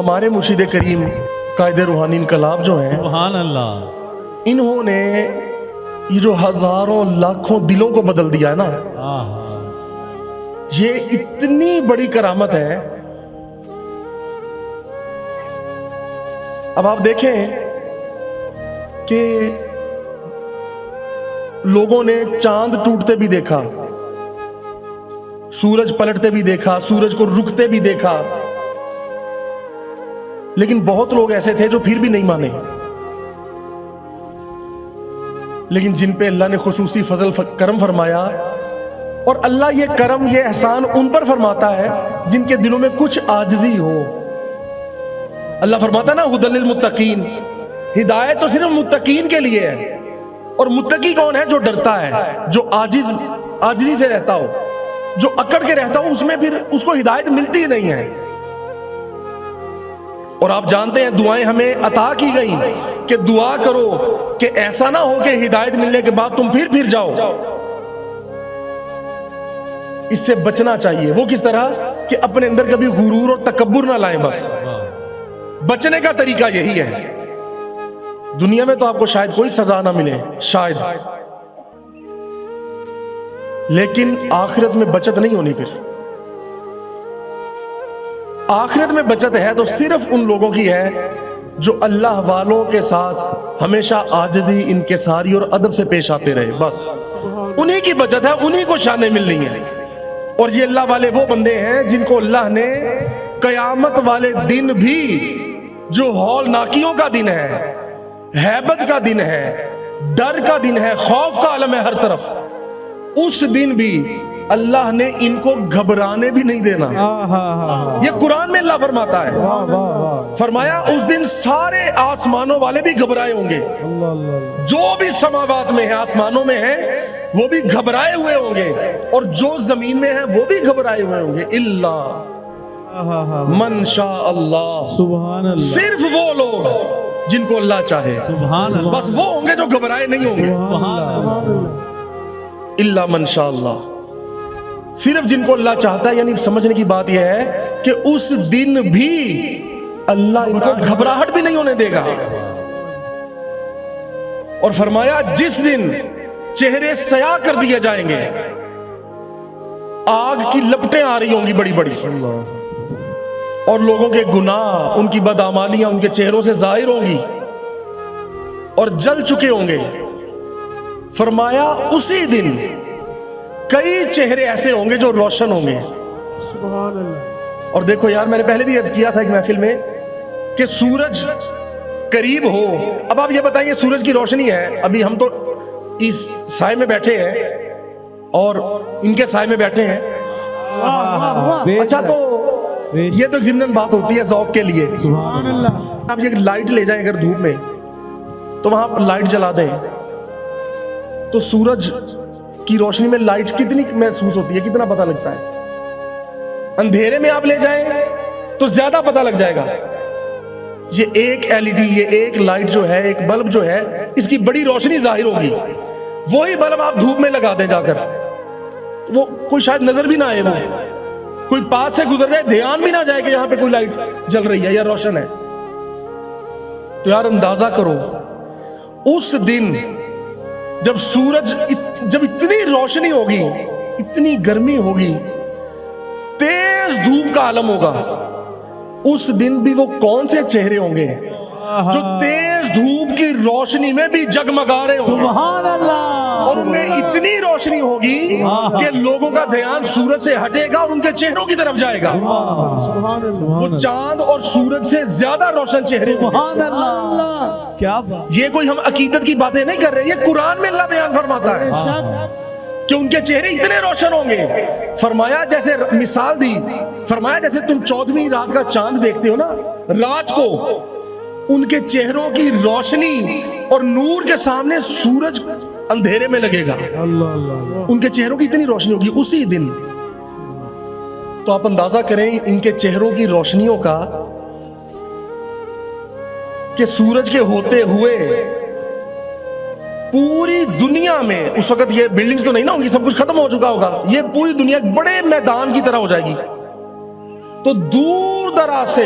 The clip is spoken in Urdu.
ہمارے مرشد کریم قائد روحانی انقلاب جو ہیں، سبحان اللہ، انہوں نے یہ جو ہزاروں لاکھوں دلوں کو بدل دیا ہے نا، یہ اتنی بڑی کرامت ہے۔ اب آپ دیکھیں کہ لوگوں نے چاند ٹوٹتے بھی دیکھا، سورج پلٹتے بھی دیکھا، سورج کو رکتے بھی دیکھا، لیکن بہت لوگ ایسے تھے جو پھر بھی نہیں مانے۔ لیکن جن پہ اللہ نے خصوصی فضل کرم فرمایا، اور اللہ یہ کرم یہ احسان ان پر فرماتا ہے جن کے دلوں میں کچھ عاجزی ہو۔ اللہ فرماتا ہے نا ھدی للمتقین، ہدایت تو صرف متقین کے لیے ہے۔ اور متقی کون ہے؟ جو ڈرتا ہے، جو عاجزی سے رہتا ہو، جو اکڑ کے رہتا ہو، اس میں پھر اس کو ہدایت ملتی ہی نہیں ہے۔ اور آپ جانتے ہیں دعائیں ہمیں عطا کی گئی کہ دعا کرو کہ ایسا نہ ہو کہ ہدایت ملنے کے بعد تم پھر جاؤ۔ اس سے بچنا چاہیے۔ وہ کس طرح کہ اپنے اندر کبھی غرور اور تکبر نہ لائیں۔ بس بچنے کا طریقہ یہی ہے۔ دنیا میں تو آپ کو شاید کوئی سزا نہ ملے، شاید، لیکن آخرت میں بچت نہیں ہونی۔ پھر آخرت میں بچت ہے تو صرف ان لوگوں کی ہے جو اللہ والوں کے ساتھ ہمیشہ عاجزی، انکساری اور ادب سے پیش آتے رہے۔ بس انہی کی بچت ہے، انہی کو شانیں ملنی ہیں۔ اور یہ اللہ والے وہ بندے ہیں جن کو اللہ نے قیامت والے دن بھی، جو ہولناکیوں کا دن ہے، ہیبت کا دن ہے، ڈر کا دن ہے، خوف کا عالم ہے ہر طرف، اس دن بھی اللہ نے ان کو گھبرانے بھی نہیں دینا۔ یہ قرآن میں اللہ فرماتا ہے، فرمایا اس دن سارے آسمانوں والے بھی گھبرائے ہوں گے، جو بھی سماوات میں ہیں، آسمانوں میں ہیں، وہ بھی گھبرائے ہوئے ہوں گے، اور جو زمین میں ہیں وہ بھی گھبرائے ہوئے ہوں گے۔ اللہ من شاء اللہ، سبحان اللہ، صرف وہ لوگ جن کو اللہ چاہے، سبحان اللہ، بس وہ ہوں گے جو گھبرائے نہیں ہوں گے۔ سبحان اللہ، اللہ من شاء اللہ، صرف جن کو اللہ چاہتا ہے۔ یعنی سمجھنے کی بات یہ ہے کہ اس دن بھی اللہ ان کو گھبراہٹ بھی نہیں ہونے دے گا۔ اور فرمایا جس دن چہرے سیاہ کر دیے جائیں گے، آگ کی لپٹیں آ رہی ہوں گی بڑی بڑی، اور لوگوں کے گناہ، ان کی بدعمالیاں ان کے چہروں سے ظاہر ہوں گی اور جل چکے ہوں گے۔ فرمایا اسی دن کئی چہرے ایسے ہوں گے جو روشن ہوں گے۔ سبحان اللہ۔ اور دیکھو یار، میں نے پہلے بھی عرض کیا تھا ایک محفل میں کہ سورج قریب ہو۔ اب آپ یہ بتائیے، سورج کی روشنی ہے، ابھی ہم تو اس سائے میں بیٹھے ہیں اور ان کے سائے میں بیٹھے ہیں۔ اچھا، تو یہ تو ایک ضمن بات ہوتی ہے ذوق کے لیے۔ سبحان اللہ۔ آپ یہ لائٹ لے جائیں اگر دھوپ میں، تو وہاں پر لائٹ جلا دیں تو سورج کی روشنی میں لائٹ کتنی محسوس ہوتی ہے، کتنا پتہ لگتا ہے۔ اندھیرے میں آپ لے جائیں تو زیادہ پتہ لگ جائے گا۔ یہ ایک ایل ای ڈی، یہ ایک لائٹ جو ہے، ایک بلب جو ہے، اس کی بڑی روشنی ظاہر ہوگی۔ وہی بلب آپ دھوپ میں لگا دیں جا کر، وہ کوئی شاید نظر بھی نہ آئے، وہ کوئی پاس سے گزر جائے، دھیان بھی نہ جائے کہ یہاں پہ کوئی لائٹ جل رہی ہے یا روشن ہے۔ تو یار اندازہ کرو اس دن جب سورج، جب اتنی روشنی ہوگی، اتنی گرمی ہوگی، تیز دھوپ کا عالم ہوگا، اس دن بھی وہ کون سے چہرے ہوں گے جو تیز دھوپ کی روشنی میں بھی جگمگا رہے ہوں گے۔ سبحان اللہ، اور ان میں اتنی روشنی ہوگی کہ لوگوں کا دھیان سورج سے ہٹے گا اور ان کے چہروں کی طرف جائے گا۔ سبحان اللہ۔ وہ چاند اور سورج سے زیادہ روشن چہرے ہوں گے۔ سبحان اللہ، کیا بات، یہ کوئی ہم عقیدت کی باتیں نہیں کر رہے، یہ قرآن میں اللہ بیان فرماتا ہے کہ ان کے چہرے اتنے روشن ہوں گے۔ فرمایا جیسے مثال دی، فرمایا جیسے تم 14ویں رات کا چاند دیکھتے ہو نا رات کو، ان کے چہروں کی روشنی اور نور کے سامنے سورج اندھیرے میں لگے گا، ان کے چہروں کی اتنی روشنی ہوگی اسی دن۔ تو آپ اندازہ کریں ان کے چہروں کی روشنیوں کا کہ سورج کے ہوتے ہوئے پوری دنیا میں اس وقت یہ بلڈنگز تو نہیں نہ ہوں گی، سب کچھ ختم ہو چکا ہوگا، یہ پوری دنیا ایک بڑے میدان کی طرح ہو جائے گی۔ تو دور دراز سے